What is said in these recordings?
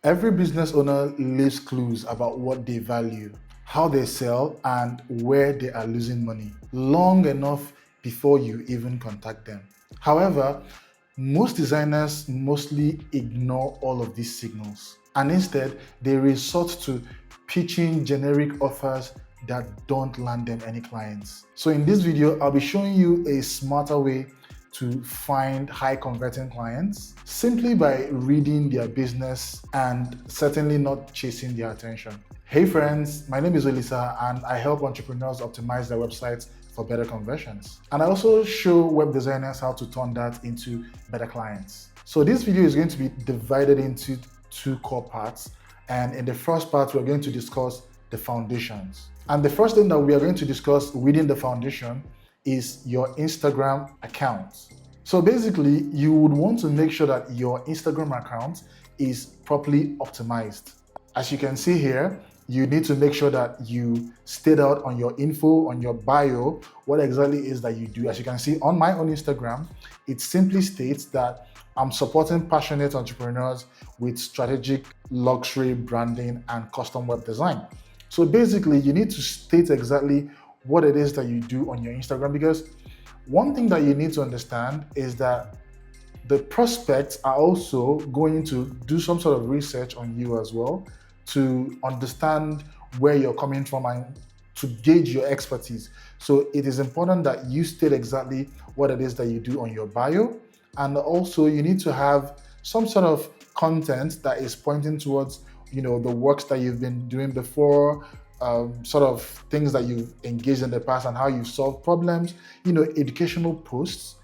Every business owner leaves clues about what they value, how they sell, and where they are losing money long enough before you even contact them. However, most designers mostly ignore all of these signals and instead they resort to pitching generic offers that don't land them any clients. So in this video, I'll be showing you a smarter way to find high converting clients simply by reading their business and certainly not chasing their attention. Hey friends, my name is Olisa and I help entrepreneurs optimize their websites for better conversions. And I also show web designers how to turn that into better clients. So this video is going to be divided into two core parts. And in the first part, we're going to discuss the foundations. And the first thing that we are going to discuss within the foundation is your Instagram account. So basically, you would want to make sure that your Instagram account is properly optimized. As you can see here, you need to make sure that you state out on your info, on your bio, what exactly is that you do. As you can see on my own Instagram, it simply states that I'm supporting passionate entrepreneurs with strategic luxury branding and custom web design. So basically, you need to state exactly what it is that you do on your Instagram, because one thing that you need to understand is that the prospects are also going to do some sort of research on you as well to understand where you're coming from and to gauge your expertise. So it is important that you state exactly what it is that you do on your bio. And also you need to have some sort of content that is pointing towards, the works that you've been doing before, sort of things that you've engaged in the past and how you've solved problems, educational posts.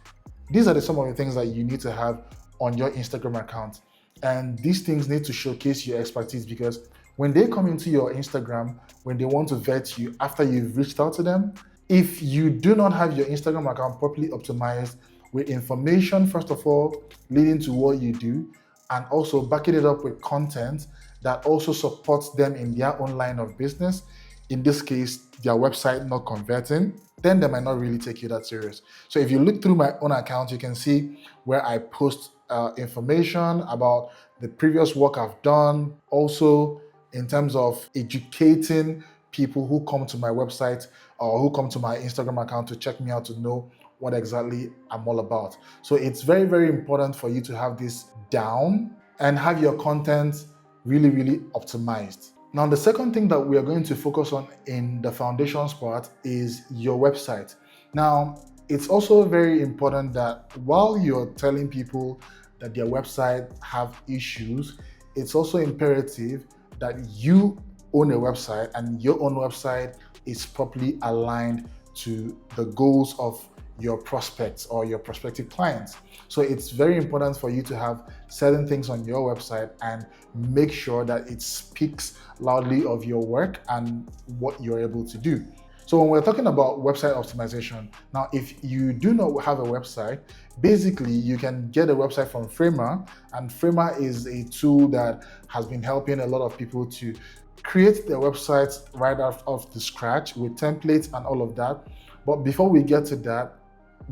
These are some of the things that you need to have on your Instagram account. And these things need to showcase your expertise, because when they come into your Instagram, when they want to vet you after you've reached out to them, if you do not have your Instagram account properly optimized with information, first of all, leading to what you do, and also backing it up with content that also supports them in their own line of business, in this case, their website not converting, then they might not really take you that serious. So if you look through my own account, you can see where I post information about the previous work I've done. Also, in terms of educating people who come to my website or who come to my Instagram account to check me out to know what exactly I'm all about. So it's very, very important for you to have this down and have your content really, really optimized. Now, the second thing that we are going to focus on in the foundations part is your website. Now, it's also very important that while you're telling people that their website have issues, it's also imperative that you own a website and your own website is properly aligned to the goals of your prospects or your prospective clients. So it's very important for you to have certain things on your website and make sure that it speaks loudly of your work and what you're able to do. So when we're talking about website optimization, now if you do not have a website, basically you can get a website from Framer, and Framer is a tool that has been helping a lot of people to create their websites right off the scratch with templates and all of that. But before we get to that,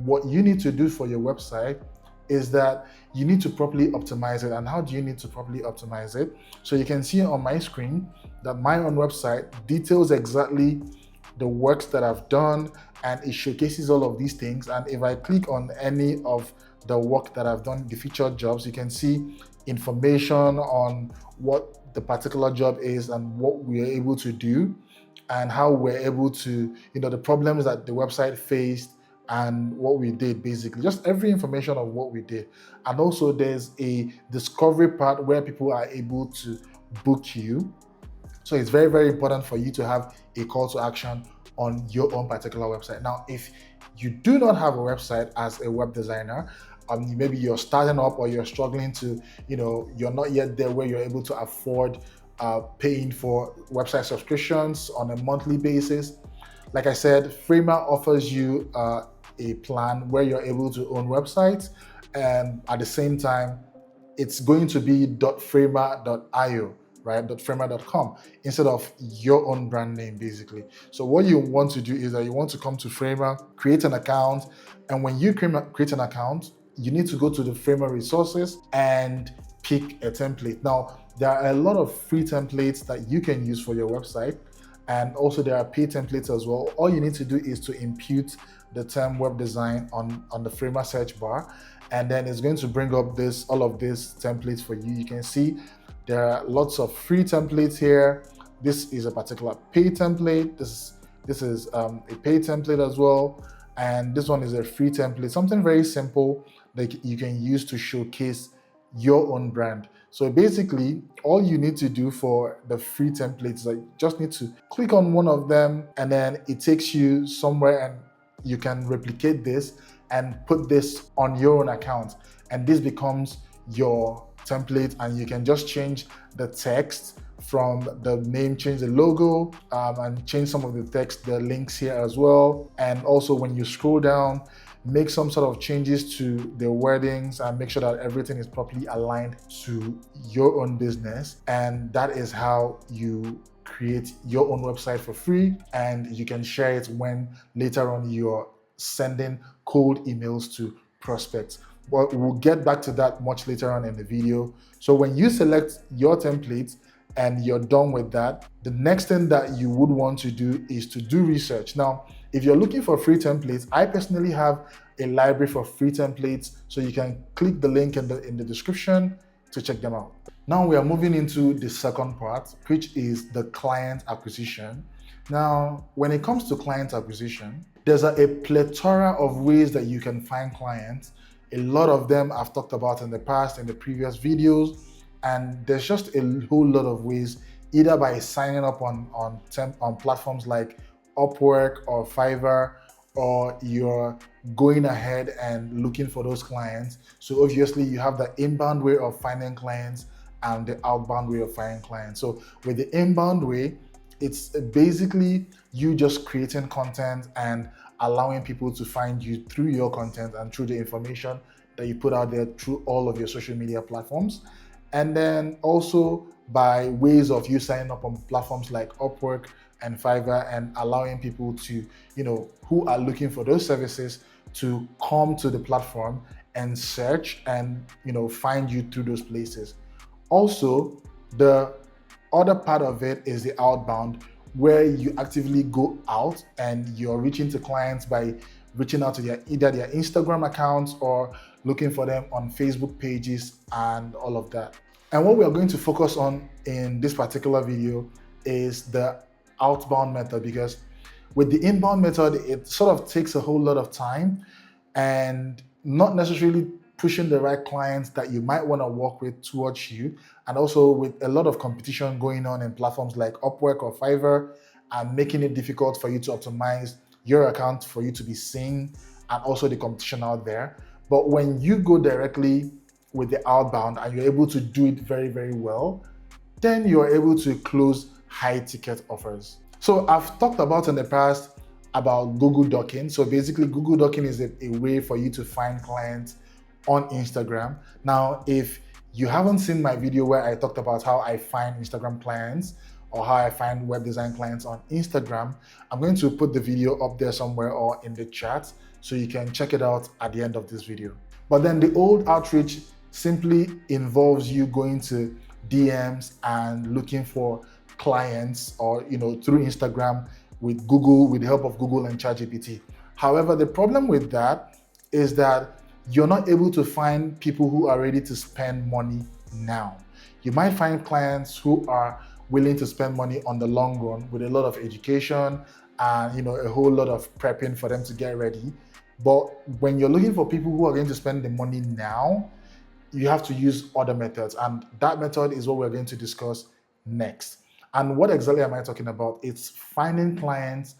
what you need to do for your website is that you need to properly optimize it. And how do you need to properly optimize it? So you can see on my screen that my own website details exactly the works that I've done, and it showcases all of these things. And if I click on any of the work that I've done, the featured jobs, you can see information on what the particular job is and what we're able to do and how we're able to, the problems that the website faced and what we did, basically just every information of what we did. And also there's a discovery part where people are able to book you. So it's very, very important for you to have a call to action on your own particular website. Now, if you do not have a website as a web designer, maybe you're starting up or you're struggling to, you're not yet there where you're able to afford paying for website subscriptions on a monthly basis. Like I said, Framer offers you a plan where you're able to own websites, and at the same time, it's going to be .framer.io, right? .framer.com instead of your own brand name, basically. So what you want to do is that you want to come to Framer, create an account, and when you create an account, you need to go to the Framer resources and pick a template. Now, There are a lot of free templates that you can use for your website, and also there are paid templates as well. All you need to do is to impute the term web design on the Framer search bar, and then it's going to bring up all of these templates for you. You can see there are lots of free templates here. This is a particular paid template. This is a paid template as well, and this one is a free template. Something very simple that you can use to showcase your own brand. So basically, all you need to do for the free templates is you just need to click on one of them, and then it takes you somewhere, and you can replicate this and put this on your own account, and this becomes your template. And you can just change the text from the name, change the logo, and change some of the text, the links here as well. And also when you scroll down, make some sort of changes to the wordings and make sure that everything is properly aligned to your own business. And that is how you create your own website for free, and you can share it when later on you're sending cold emails to prospects. But we'll get back to that much later on in the video. So when you select your template and you're done with that, the next thing that you would want to do is to do research. Now, if you're looking for free templates, I personally have a library for free templates, so you can click the link in the description to check them out. Now we are moving into the second part, which is the client acquisition. Now, when it comes to client acquisition, there's a plethora of ways that you can find clients. A lot of them I've talked about in the past, in the previous videos, and there's just a whole lot of ways, either by signing up on platforms like Upwork or Fiverr, or you're going ahead and looking for those clients. So obviously you have the inbound way of finding clients and the outbound way of finding clients. So with the inbound way, it's basically you just creating content and allowing people to find you through your content and through the information that you put out there through all of your social media platforms. And then also by ways of you signing up on platforms like Upwork and Fiverr and allowing people to, who are looking for those services to come to the platform and search and, find you through those places. Also, the other part of it is the outbound, where you actively go out and you're reaching to clients by reaching out to either their Instagram accounts or looking for them on Facebook pages and all of that. And what we are going to focus on in this particular video is the outbound method, because with the inbound method, it sort of takes a whole lot of time and not necessarily pushing the right clients that you might want to work with towards you. And also with a lot of competition going on in platforms like Upwork or Fiverr, and making it difficult for you to optimize your account for you to be seen, and also the competition out there. But when you go directly with the outbound and you're able to do it very, very well, then you're able to close high ticket offers. So I've talked about in the past about Google Docking. So basically Google Docking is a way for you to find clients on Instagram. Now, if you haven't seen my video where I talked about how I find Instagram clients or how I find web design clients on Instagram, I'm going to put the video up there somewhere or in the chat so you can check it out at the end of this video. But then the old outreach simply involves you going to DMs and looking for clients, or through Instagram with Google, with the help of Google and ChatGPT. However, the problem with that is that you're not able to find people who are ready to spend money now. You might find clients who are willing to spend money on the long run with a lot of education and a whole lot of prepping for them to get ready. But when you're looking for people who are going to spend the money now, you have to use other methods, and that method is what we're going to discuss next. And what exactly am I talking about? It's finding clients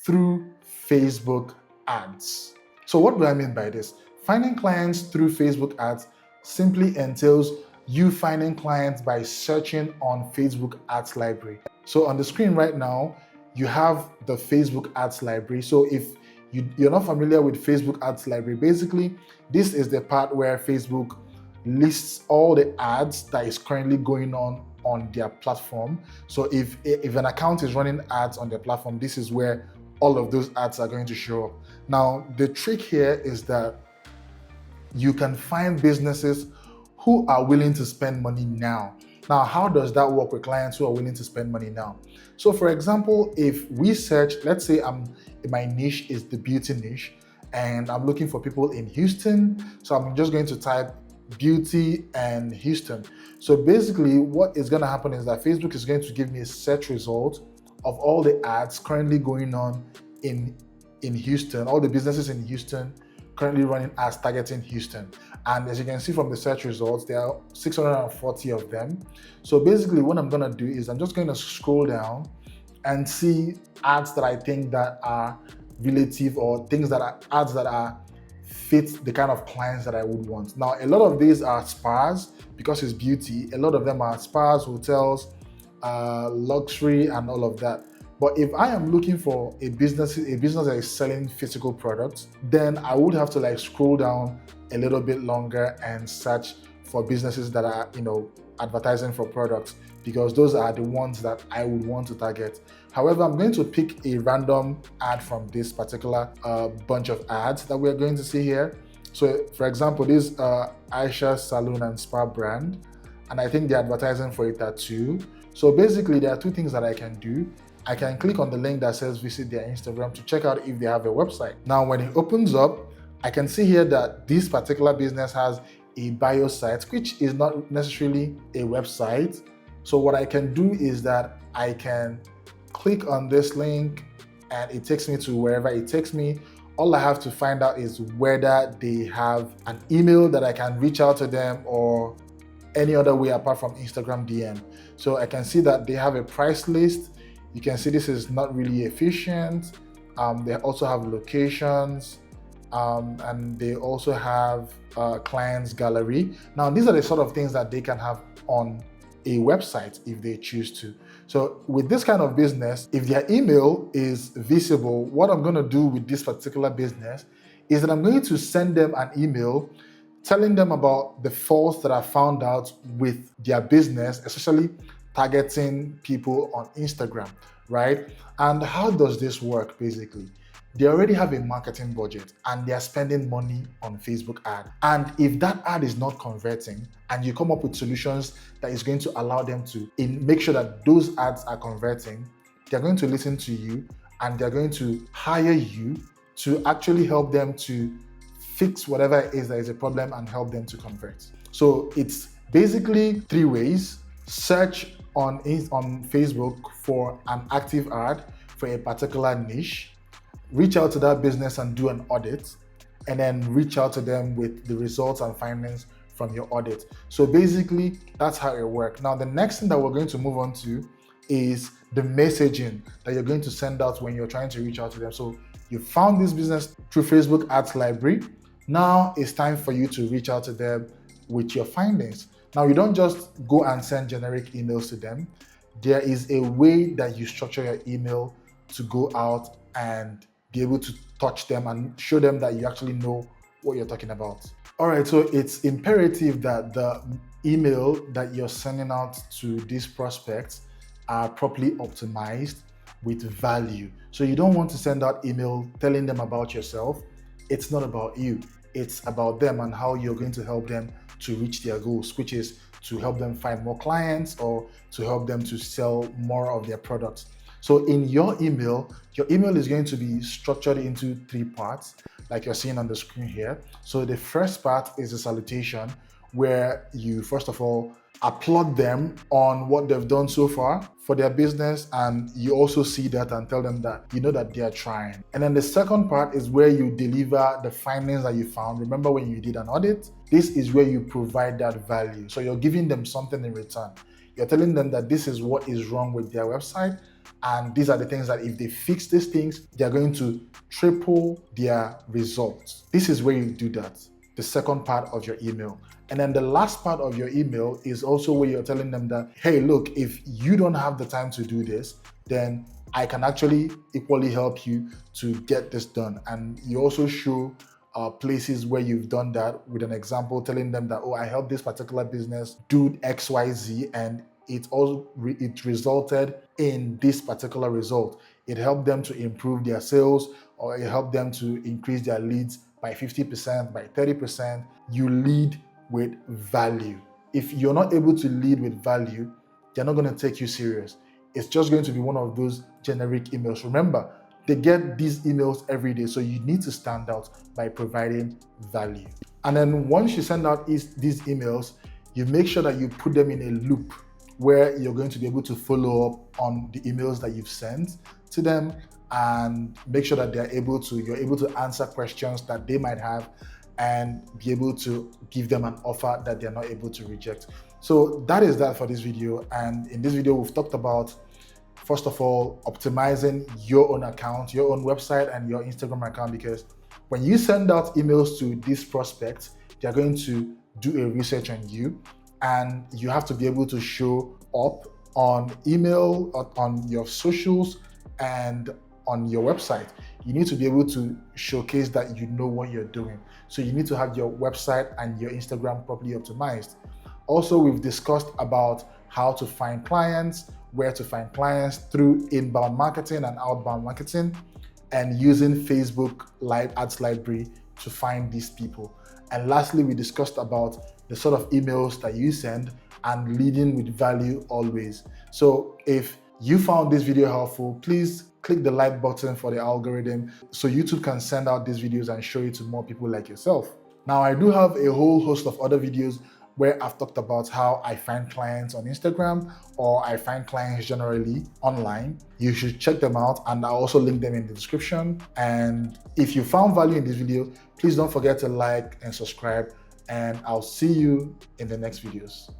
through Facebook ads. So what do I mean by this? Finding clients through Facebook ads simply entails you finding clients by searching on Facebook ads library. So on the screen right now, you have the Facebook ads library. So if you're not familiar with Facebook ads library, basically, this is the part where Facebook lists all the ads that is currently going on their platform. So if an account is running ads on their platform, this is where all of those ads are going to show up. Now, the trick here is that you can find businesses who are willing to spend money now. Now, how does that work with clients who are willing to spend money now? So for example, if we search, let's say my niche is the beauty niche, and I'm looking for people in Houston. So I'm just going to type beauty and Houston. So basically what is going to happen is that Facebook is going to give me a search result of all the ads currently going on in Houston, all the businesses in Houston currently running ads targeting Houston. And as you can see from the search results, there are 640 of them. So basically what I'm going to do is I'm just going to scroll down and see ads that I think that are relative, or things that are ads that are fit the kind of clients that I would want. Now, a lot of these are spas because it's beauty. A lot of them are spas, hotels, luxury, and all of that. But if I am looking for a business that is selling physical products, then I would have to like scroll down a little bit longer and search for businesses that are, advertising for products, because those are the ones that I would want to target. However, I'm going to pick a random ad from this particular bunch of ads that we're going to see here. So for example, this Aisha Salon and Spa brand, and I think they're advertising for a tattoo. So basically there are two things that I can do. I can click on the link that says visit their Instagram to check out if they have a website. Now, when it opens up, I can see here that this particular business has a bio site, which is not necessarily a website. So what I can do is that I can click on this link and it takes me to wherever it takes me. All I have to find out is whether they have an email that I can reach out to them, or any other way apart from Instagram DM. So I can see that they have a price list. You can see this is not really efficient. They also have locations, and they also have clients gallery. Now, these are the sort of things that they can have on a website if they choose to. So with this kind of business, if their email is visible, what I'm going to do with this particular business is that I'm going to send them an email telling them about the faults that I found out with their business, especially targeting people on Instagram, right? And how does this work basically? They already have a marketing budget and they're spending money on Facebook ad. And if that ad is not converting and you come up with solutions that is going to allow them to make sure that those ads are converting, they're going to listen to you and they're going to hire you to actually help them to fix whatever it is that is a problem and help them to convert. So it's basically three ways. Search on Facebook for an active ad for a particular niche, reach out to that business and do an audit, and then reach out to them with the results and findings from your audit. So basically, that's how it works. Now, the next thing that we're going to move on to is the messaging that you're going to send out when you're trying to reach out to them. So you found this business through Facebook Ads Library. Now it's time for you to reach out to them with your findings. Now, you don't just go and send generic emails to them. There is a way that you structure your email to go out and be able to touch them and show them that you actually know what you're talking about. All right, so it's imperative that the email that you're sending out to these prospects are properly optimized with value. So you don't want to send out email telling them about yourself. It's not about you. It's about them and how you're going to help them to reach their goals, which is to help them find more clients or to help them to sell more of their products. So in your email is going to be structured into three parts, like you're seeing on the screen here. So the first part is a salutation, where you first of all applaud them on what they've done so far for their business, and you also see that and tell them that you know that they are trying. And then the second part is where you deliver the findings that you found. Remember when you did an audit? This is where you provide that value. So you're giving them something in return. You're telling them that this is what is wrong with their website, and these are the things that if they fix these things, they're going to triple their results. This is where you do that, the second part of your email. And then the last part of your email is also where you're telling them that, hey, look, if you don't have the time to do this, then I can actually equally help you to get this done. And you also show places where you've done that with an example, telling them that, oh, I helped this particular business do XYZ, and it resulted in this particular result. It helped them to improve their sales, or it helped them to increase their leads by 50%, by 30%. You lead with value. if you're not able to lead with value, they're not going to take you serious. It's just going to be one of those generic emails. Remember, they get these emails every day, so you need to stand out by providing value. And then once you send out these emails, you make sure that you put them in a loop where you're going to be able to follow up on the emails that you've sent to them, and make sure that you're able to answer questions that they might have and be able to give them an offer that they're not able to reject. So that is that for this video. And in this video, we've talked about, first of all, optimizing your own account, your own website, and your Instagram account, because when you send out emails to these prospects, they're going to do a research on you, and you have to be able to show up on email, on your socials, and on your website. You need to be able to showcase that you know what you're doing. So you need to have your website and your Instagram properly optimized. Also, we've discussed about how to find clients, where to find clients through inbound marketing and outbound marketing, and using Facebook Live Ads Library to find these people. And lastly, we discussed about the sort of emails that you send and leading with value always. So if you found this video helpful, please click the like button for the algorithm so YouTube can send out these videos and show it to more people like yourself. Now, I do have a whole host of other videos where I've talked about how I find clients on Instagram, or I find clients generally online. You should check them out, and I'll also link them in the description. And if you found value in this video, please don't forget to like and subscribe, and I'll see you in the next videos.